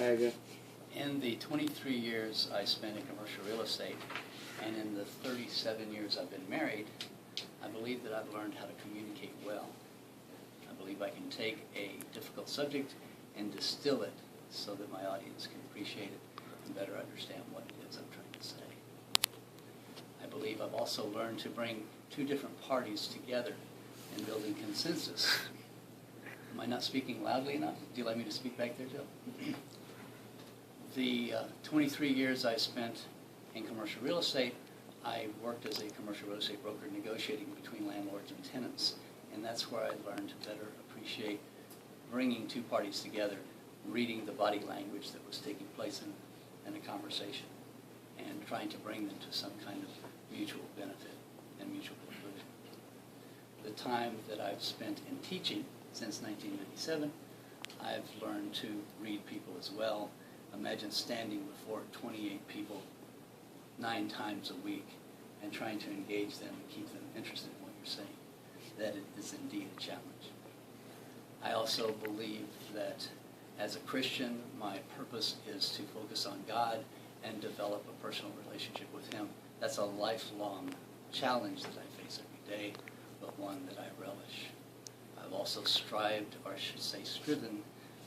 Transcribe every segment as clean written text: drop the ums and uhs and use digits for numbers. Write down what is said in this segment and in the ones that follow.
In the 23 years I spent in commercial real estate, and in the 37 years I've been married, I believe that I've learned how to communicate well. I believe I can take a difficult subject and distill it so that my audience can appreciate it and better understand what it is I'm trying to say. I believe I've also learned to bring two different parties together in building consensus. Am I not speaking loudly enough? Do you like me to speak back there, Joe? The 23 years I spent in commercial real estate, I worked as a commercial real estate broker negotiating between landlords and tenants, and that's where I learned to better appreciate bringing two parties together, reading the body language that was taking place in a conversation, and trying to bring them to some kind of mutual benefit and mutual conclusion. The time that I've spent in teaching since 1997, I've learned to read people as well. Imagine standing before 28 people 9 times a week and trying to engage them and keep them interested in what you're saying. That is indeed a challenge. I also believe that as a Christian, my purpose is to focus on God and develop a personal relationship with Him. That's a lifelong challenge that I face every day, but one that I relish. I've also strived, or I should say striven,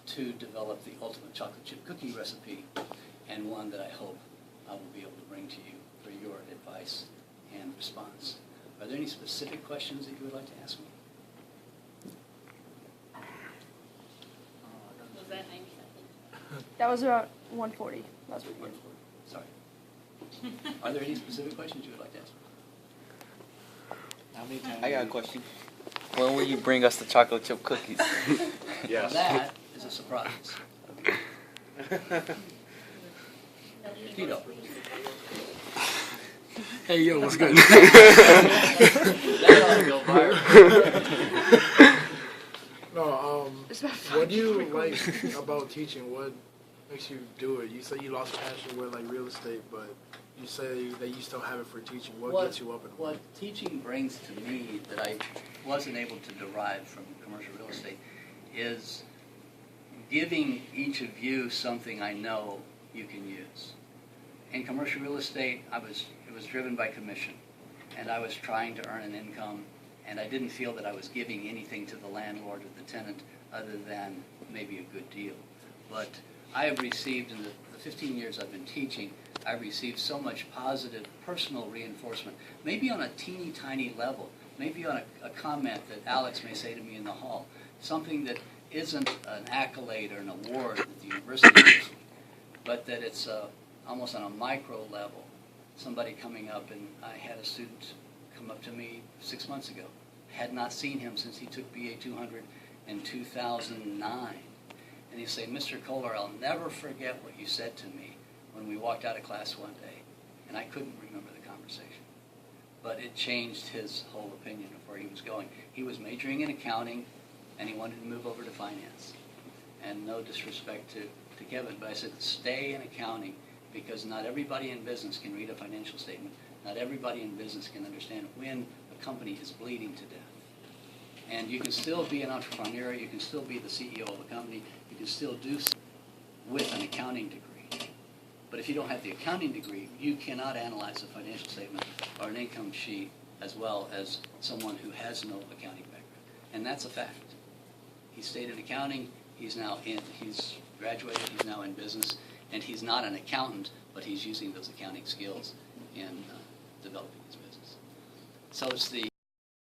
to develop the ultimate chocolate chip cookie recipe, and one that I hope I will be able to bring to you for your advice and response. Are there any specific questions that you would like to ask me? Was that 90 seconds? That was about 140. That's what 140. Sorry. Are there any specific questions you would like to ask me? I got a question. When will you bring us the chocolate chip cookies? Yes. That is a surprise. Tito. Hey, yo, what's good? That ought to go viral. No, what do you like about teaching? What makes you do it? You say you lost passion with like real estate, but you say that you still have it for teaching. What gets you up in the morning? What teaching brings to me that I wasn't able to derive from commercial real estate is giving each of you something I know you can use. In commercial real estate, it was driven by commission, and I was trying to earn an income, and I didn't feel that I was giving anything to the landlord or the tenant other than maybe a good deal. But I have received, in the 15 years I've been teaching, I've received so much positive personal reinforcement, maybe on a teeny tiny level, maybe on a comment that Alex may say to me in the hall, something that isn't an accolade or an award that the university gives me, but that it's almost on a micro level. Somebody coming up, and I had a student come up to me 6 months ago, had not seen him since he took BA 200 in 2009. And he said, Mr. Kholer, I'll never forget what you said to me when we walked out of class one day. And I couldn't remember the conversation. But it changed his whole opinion of where he was going. He was majoring in accounting, and he wanted to move over to finance. And no disrespect to Kevin, but I said, stay in accounting, because not everybody in business can read a financial statement. Not everybody in business can understand when a company is bleeding to death. And you can still be an entrepreneur, you can still be the CEO of a company, you can still do something with an accounting degree. But if you don't have the accounting degree, you cannot analyze a financial statement or an income sheet as well as someone who has no accounting background. And that's a fact. He stayed in accounting, he's graduated, he's now in business, and he's not an accountant, but he's using those accounting skills in developing his business. So it's the